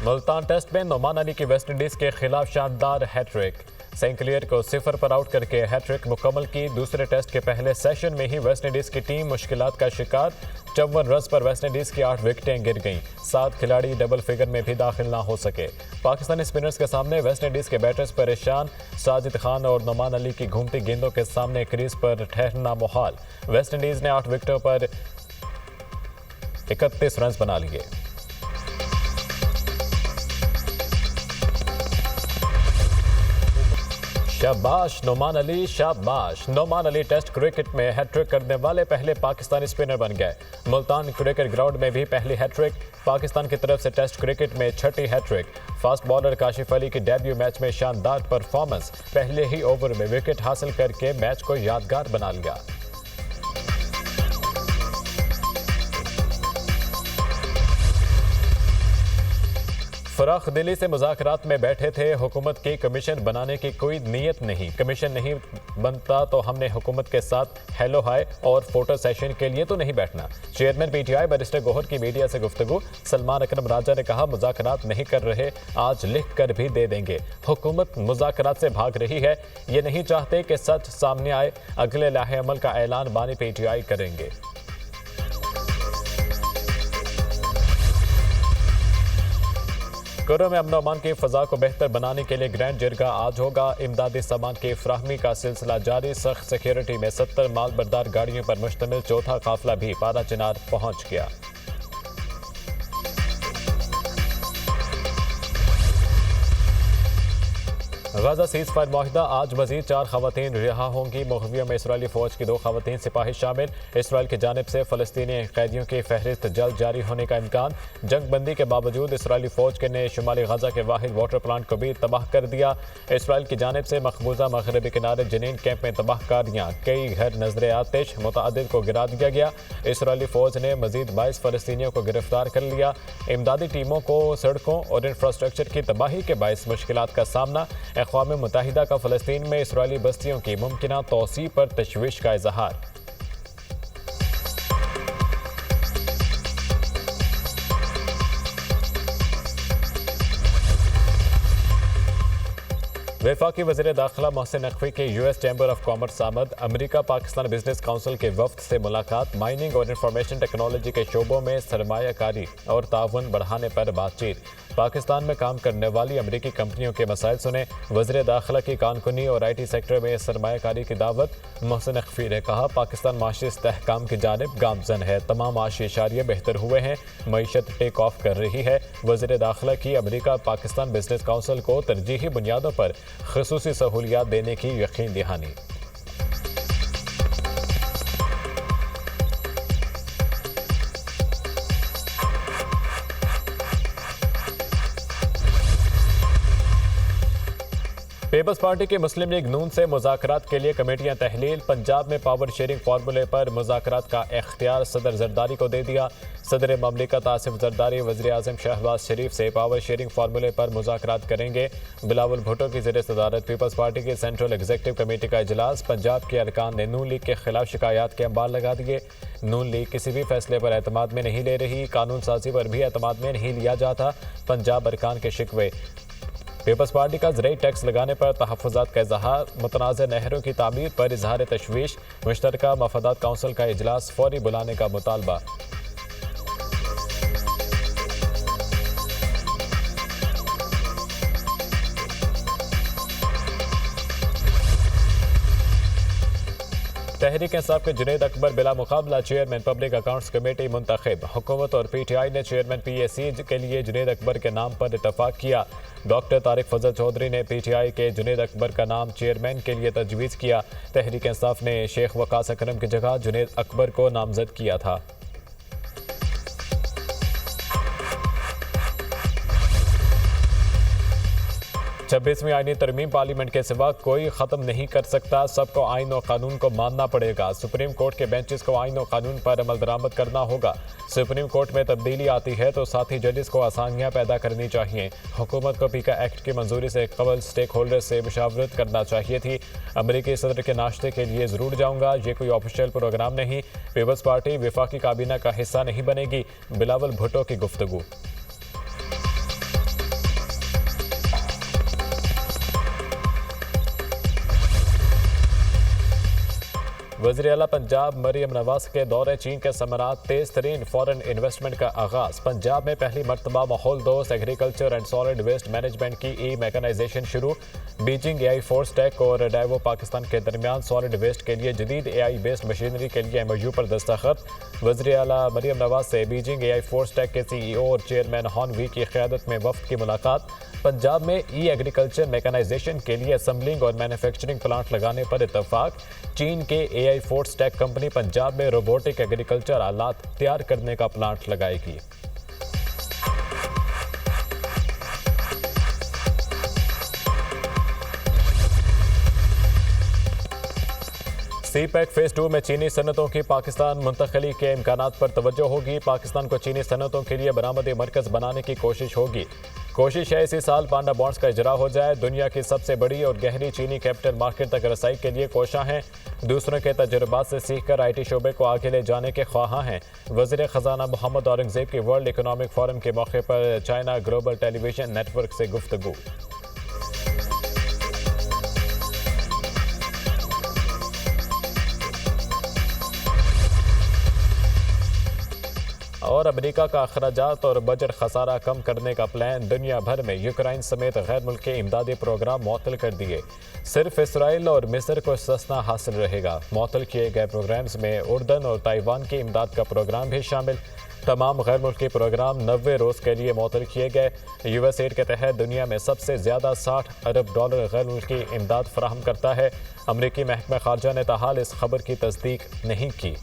Multan test में नोमान अली की West Indies के खिलाफ शानदार हैट्रिक। सेंक्लियर को 0 पर आउट करके हैट्रिक मुकम्मल की। दूसरे टेस्ट के पहले सेशन में ही वेस्टइंडीज की टीम मुश्किलात का शिकार। 54 रन पर वेस्टइंडीज की 8 विकेटें गिर गईं। 7 खिलाड़ी डबल फिगर में भी दाखिल ना हो सके। पाकिस्तानी स्पिनर्स के सामने वेस्टइंडीज के बैटर्स परेशान। साजिद खान और नोमान अली की घूमती गेंदों के सामने क्रीज पर ठहरना मुहाल। वेस्टइंडीज ने 8 विकेटों पर 31 रन बना लिए। शाबाश नोमान अली, शाबाश नोमान अली। टेस्ट क्रिकेट में हैट्रिक करने वाले पहले पाकिस्तानी स्पिनर बन गए। मुल्तान क्रिकेट ग्राउंड में भी पहली हैट्रिक। पाकिस्तान की तरफ से टेस्ट क्रिकेट में छठी hat trick. Fast bowler Kashif Ali की डेब्यू मैच में शानदार परफॉर्मेंस। पहले ही ओवर में विकेट हासिल करके मैच को यादगार बना लिया। फराख दिली से मुज़ाकरात में बैठे थे। हुकूमत की कमीशन बनाने की कोई नीयत नहीं। कमीशन नहीं बनता तो हमने हुकूमत के साथ हेलो हाय और फोटो सेशन के लिए तो नहीं बैठना। चेयरमैन पीटीआई बैरिस्टर गौहर की मीडिया से गुफ्तगू। सलमान अकरम राजा ने कहा, मुज़ाकरात नहीं कर रहे, आज लिख कर भी दे देंगे। हुकूमत मुज़ाकरात से भाग रही है, ये नहीं चाहते कि सच सामने आए। अगले लाहे अमल का ऐलान बानी पीटीआई करेंगे। करो में अमन अमान की फ़ज़ा को बेहतर बनाने के लिए ग्रैंड जिरगा आज होगा। इमदादी सामान की फ्राहमी का सिलसिला जारी। सख्त सिक्योरिटी में 70 माल बरदार गाड़ियों पर मुश्तमिल चौथा काफिला भी पारा चिनार पहुंच गया। गाजा सीज फायर माहिदा आज मजीद 4 खवातीन रिहा होंगी। मुहवियों में इसराइली फौज की 2 खवातीन सिपाही शामिल। इसराइल की जानिब से फलस्तीनी कैदियों की फहरिस्त जल्द जारी होने का इम्कान। जंग बंदी के बावजूद इसराइली फौज ने शुमाली गाजा के वाहिद वाटर प्लांट को भी तबाह कर दिया। इसराइल की जानिब से मकबूजा मगरबी किनारे जनीन कैंप में तबाहकारियाँ। कई घर नजर आतिश, मुतअद्दिद को गिरा दिया गया। इसराइली फौज ने मजीद 22 फलस्तीनियों को गिरफ्तार कर लिया। इमदादी टीमों को सड़कों और इंफ्रास्ट्रक्चर की तबाही के बायस मुश्किलात का सामना। अक़वाम मुत्तहिदा का फ़लस्तीन में इसराइली बस्तियों की मुमकिना तौसी पर तशवीश का इज़हार। वफाकी वज़ीर दाखिला मोहसिन नकवी के यूएस चैम्बर ऑफ कॉमर्स आमद। अमेरिका पाकिस्तान बिजनेस काउंसिल के वफ्द से मुलाकात। माइनिंग और इंफॉर्मेशन टेक्नोलॉजी के शोबों में सरमायाकारी और ताउन बढ़ाने पर बातचीत। पाकिस्तान में काम करने वाली अमेरिकी कंपनियों के मसाइल सुने। वज़ीर दाखिला की कानकुनी और IT सेक्टर में सरमायाकारी की दावत। मोहसिन नकवी ने कहा, पाकिस्तान माशी इस्तेहकाम की जानिब गामजन है। तमाम माशी इशारे बेहतर हुए हैं। मईशत टेक ऑफ कर रही है। वज़ीर दाखिला की अमेरिका पाकिस्तान बिजनेस काउंसिल को तरजीही बुनियादों पर ख़ुसूसी सहूलियात देने की यकीन दहानी। पीपल्स पार्टी की मुस्लिम लीग नून से मुज़ाकरात के लिए कमेटियां तहलील। पंजाब में पावर शेयरिंग फार्मूले पर मुज़ाकरात का इख्तियार सदर जरदारी को दे दिया। सदर ममलिकत आसिफ जरदारी वज़ीर आज़म शहबाज शरीफ से पावर शेयरिंग फार्मूले पर मुज़ाकरात करेंगे। बिलावल भुट्टो की ज़ेर सदारत पीपल्स पार्टी की सेंट्रल एग्जीक्यूटिव कमेटी का इजलास। पंजाब के अरकान ने नून लीग के खिलाफ शिकायत के अंबार लगा दिए। नून लीग किसी भी फैसले पर एतमाद में नहीं ले रही। कानून साजी पर भी एतमाद में नहीं लिया जाता। पंजाब अरकान के शिकवे। पीपल्स पार्टी का ज़राई टैक्स लगाने पर तहफ़्फ़ुज़ात का इज़हार। मुतनाज़ नहरों की तामीर पर इज़हार तशवीश। मुश्तरका मफादात काउंसिल का इजलास फौरी बुलाने का मुतालबा। तहरीक इंसाफ के जुनैद अकबर बिला मुकाबला चेयरमैन पब्लिक अकाउंट्स कमेटी मुंतखब। हुकूमत और PTI ने चेयरमैन PAC के लिए जुनैद अकबर के नाम पर इतफाक किया। डॉक्टर तारिक फजल चौधरी ने PTI के जुनैद अकबर का नाम चेयरमैन के लिए तजवीज़ किया। तहरीक इंसाफ ने शेख वकास अकरम की जगह जुनैद अकबर को नामजद किया था। 26वीं आईनी तरमीम पार्लियामेंट के सिवा कोई ख़त्म नहीं कर सकता। सबको आइन और कानून को मानना पड़ेगा। सुप्रीम कोर्ट के बेंचेस को आइन और कानून पर अमल दरामद करना होगा। सुप्रीम कोर्ट में तब्दीली आती है तो साथ ही जजेस को आसानियाँ पैदा करनी चाहिए। हुकूमत को पीका एक्ट की मंजूरी से कबल स्टेक होल्डर से मुशावरत करना चाहिए थी। अमरीकी सदर के नाश्ते के लिए ज़रूर जाऊँगा, ये कोई ऑफिशियल प्रोग्राम नहीं। पीपल्स पार्टी वफाकी काबीना का हिस्सा नहीं बनेगी। बिलावल भुट्टो की गुफ्तगू। वज़ीर आला पंजाब मरियम नवाज के दौरे चीन के समरात तेज तरीन फॉरेन इन्वेस्टमेंट का आगाज। पंजाब में पहली मरतबा माहौल दोस्त agriculture and solid waste management की ई मैकेनाइजेशन शुरू। बीजिंग AI फोर्स टेक और डाइवो पाकिस्तान के दरमियान सॉलिड वेस्ट के लिए जदीद AI बेस्ड मशीनरी के लिए MOU पर दस्तखत। वज़ीर आला मरियम नवाज से बीजिंग AI फोर्स टेक के CEO और चेयरमैन हॉन वी की क़यादत में वफ्द की मुलाकात। पंजाब में ई एग्रीकल्चर मैकेनाइजेशन के लिए असम्बलिंग और मैन्युफैक्चरिंग प्लांट लगाने पर इत्तफाक। चीन के AI force tech company Punjab में रोबोटिक एग्रीकल्चर आलात तैयार करने का प्लांट लगाएगी। CPEC फेज 2 में चीनी सनतों की पाकिस्तान मुंतकली के इम्कानात पर तवज्जो होगी। पाकिस्तान को चीनी सनतों के लिए बरामदी मरकज बनाने की कोशिश होगी। कोशिश है इसी साल पांडा बॉन्ड्स का इजरा हो जाए। दुनिया की सबसे बड़ी और गहरी चीनी कैपिटल मार्केट तक रसाई के लिए कोशां हैं। दूसरों के तजुर्बात से सीखकर IT शोबे को आगे ले जाने के ख्वाहां हैं। वज़ीर ख़जाना मोहम्मद औरंगज़ेब की वर्ल्ड इकनॉमिक फोरम के मौके पर चाइना ग्लोबल टेलीविजन नेटवर्क से गुफ्तगू। और अमेरिका का अखराजात और बजट खसारा कम करने का प्लान। दुनिया भर में यूक्रेन समेत गैर मुल्की इमदादी प्रोग्राम मुअत्तल कर दिए। सिर्फ इसराइल और मिस्र को सस्ता हासिल रहेगा। मुअत्तल किए गए प्रोग्राम्स में उर्दन और ताइवान की इमदाद का प्रोग्राम भी शामिल। तमाम गैर मुल्की प्रोग्राम 90 रोज़ के लिए मुअत्तल किए गए। USAID के तहत दुनिया में सबसे ज़्यादा $60 अरब गैर मुल्की इमदाद फराहम करता है। अमरीकी महकमा खारजा ने ताहाल इस खबर की तस्दीक नहीं की।